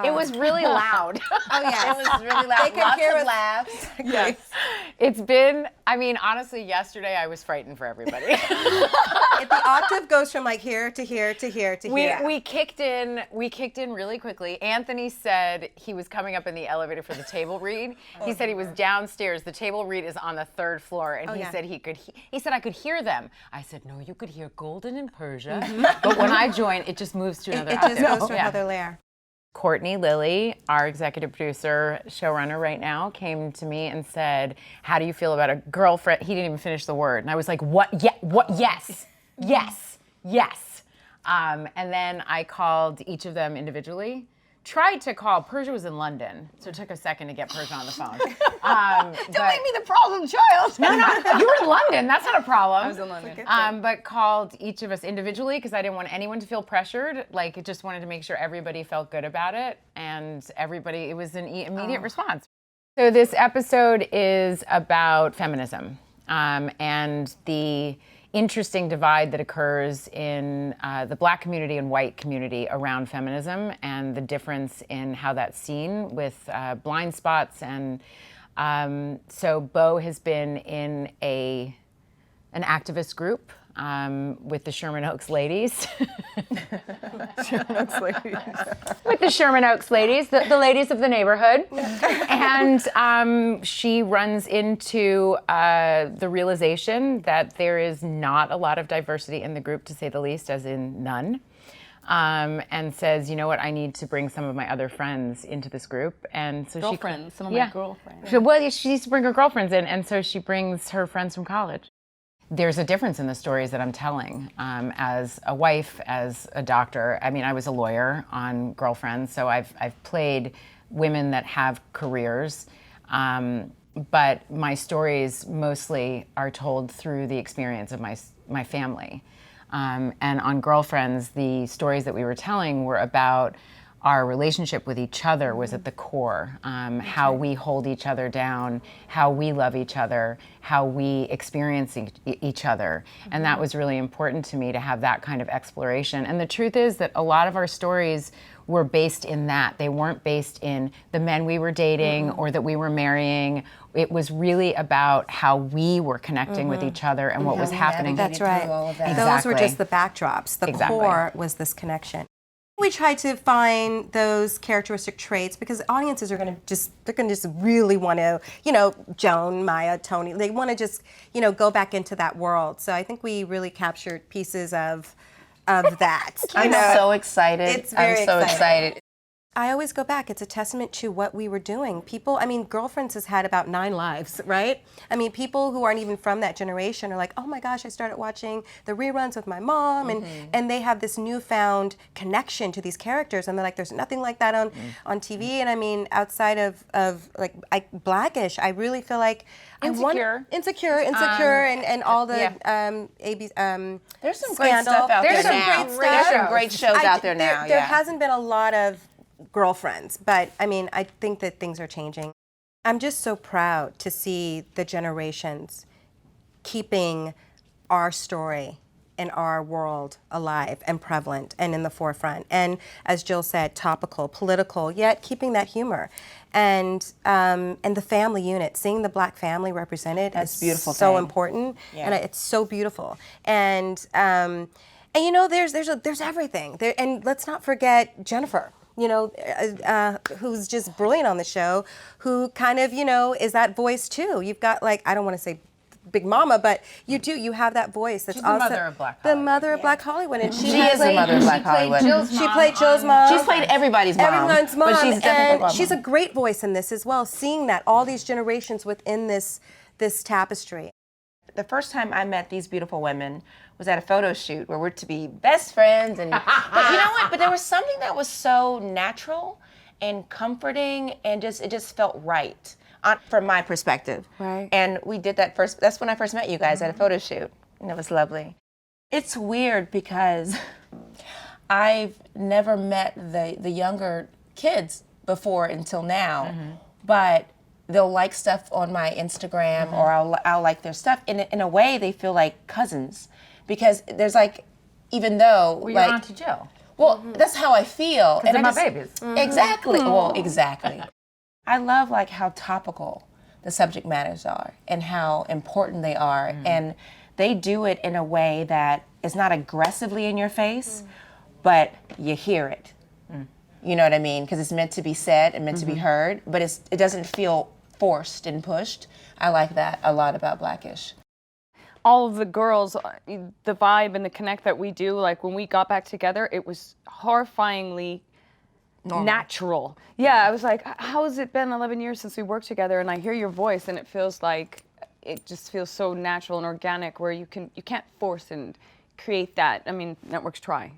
It was really loud. Oh yeah, It was really loud. They could Lots hear of us. laughs. Yes. It's been, I mean, honestly, yesterday I was frightened for everybody. If the octave goes from like here to here to here to here. We kicked in really quickly. Anthony said he was coming up in the elevator for the table read. He said he was downstairs. The table read is on the 3rd floor, and he said he said I could hear them. I said, no, you could hear Golden in Persia. But when I join, it just moves to another It octave. just goes to another layer. Courtney Lilly, our executive producer, showrunner right now, came to me and said, how do you feel about a girlfriend? He didn't even finish the word. And I was like, what? Yeah, what? Yes, yes, yes. And then I called each of them individually. Tried to call, Persia was in London, so it took a second to get Persia on the phone. Don't make me the problem child. No, you were in London, that's not a problem. I was in London. But called each of us individually because I didn't want anyone to feel pressured. Like, just wanted to make sure everybody felt good about it, and everybody, it was an immediate response. So this episode is about feminism and the interesting divide that occurs in the Black community and white community around feminism, and the difference in how that's seen with blind spots. And so Bo has been in an activist group with the Sherman Oaks ladies. Sherman Oaks ladies. With the Sherman Oaks ladies, the ladies of the neighborhood. And she runs into the realization that there is not a lot of diversity in the group, to say the least, as in none. And says, you know what, I need to bring some of my other friends into this group. And so Girlfriends, some of my girlfriends. Well, she needs to bring her girlfriends in, and so she brings her friends from college. There's a difference in the stories that I'm telling. As a wife, as a doctor, I mean, I was a lawyer on Girlfriends, so I've played women that have careers, but my stories mostly are told through the experience of my family. And on Girlfriends, the stories that we were telling were about our relationship with each other was at the core, how we hold each other down, how we love each other, how we experience each other. And that was really important to me, to have that kind of exploration. And the truth is that a lot of our stories were based in that. They weren't based in the men we were dating or that we were marrying. It was really about how we were connecting with each other and what was happening. That's right. Exactly. Those were just the backdrops. The core was this connection. We try to find those characteristic traits because audiences are going to just really want to, Joan, Maya, Tony, they want to just, go back into that world. So I think we really captured pieces of that. I'm so excited. I'm so excited. I always go back. It's a testament to what we were doing. People, Girlfriends has had about 9 lives, right? People who aren't even from that generation are like, oh my gosh, I started watching the reruns with my mom, and they have this newfound connection to these characters, and they're like, there's nothing like that on TV. And outside of Blackish, I really feel like Insecure, and all the there's some Scandal. great stuff out There's there some now. great stuff. There's some great shows out there now. There hasn't been a lot of Girlfriends, but I think that things are changing. I'm just so proud to see the generations keeping our story and our world alive and prevalent and in the forefront. And as Jill said, topical, political, yet keeping that humor. And the family unit, seeing the Black family represented is beautiful. So important, and it's so beautiful. And there's everything there. And let's not forget Jennifer. Who's just brilliant on the show, who kind of, is that voice too. You've got I don't want to say Big Mama, but you have that voice that's She's also the mother of Black Hollywood. The mother of Black Hollywood. And she is the mother of Black Hollywood. She played Jill's mom. She's played everybody's mom. Everyone's mom. But she's definitely she's a great voice in this as well, seeing that, all these generations within this tapestry. The first time I met these beautiful women was at a photo shoot where we're to be best friends. But you know what? But there was something that was so natural and comforting, and it just felt right from my perspective. Right. And we did that first. That's when I first met you guys at a photo shoot, and it was lovely. It's weird because I've never met the younger kids before until now, but they'll like stuff on my Instagram, or I'll like their stuff. In a way, they feel like cousins, because there's even though Well, you're Auntie Jill. Well, that's how I feel. They're my babies. Exactly. Well, exactly. I love like how topical the subject matters are and how important they are. And they do it in a way that is not aggressively in your face, but you hear it. You know what I mean? Because it's meant to be said and meant to be heard, but it doesn't feel forced and pushed. I like that a lot about Blackish. All of the girls, the vibe and the connect that we do, like when we got back together, it was horrifyingly natural. Yeah, I was like, how has it been 11 years since we worked together? And I hear your voice and it feels like, it just feels so natural and organic where you can't force and create that. I mean, networks try.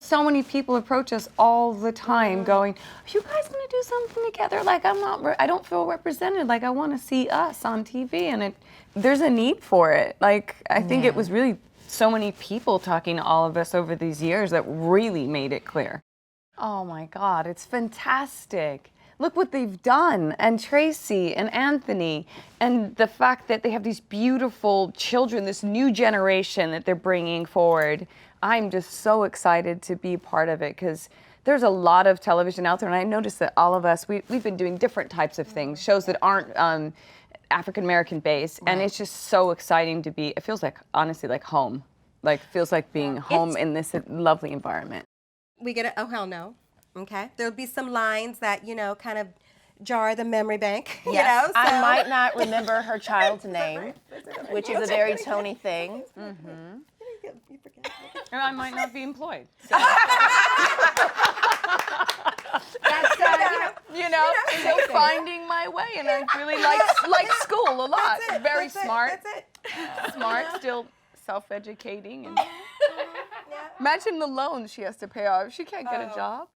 So many people approach us all the time going, are you guys gonna do something together? Like I don't feel represented. Like I wanna see us on TV and there's a need for it. Like I think it was really so many people talking to all of us over these years that really made it clear. Oh my God, it's fantastic. Look what they've done, and Tracy and Anthony, and the fact that they have these beautiful children, this new generation that they're bringing forward. I'm just so excited to be part of it because there's a lot of television out there, and I noticed that all of us, we've been doing different types of things, shows that aren't African-American based, and it's just so exciting to be, it feels like, honestly, like home. Like, feels like being home in this lovely environment. We get a, oh, hell no. Okay. There'll be some lines that, you know, kind of jar the memory bank. You know, so. I might not remember her child's name, which is a very Tony thing. And I might not be employed. So. That's, you know, still finding my way, and I really like school a lot. Very smart. That's it. Smart, still self-educating. And imagine the loans she has to pay off. She can't get a job.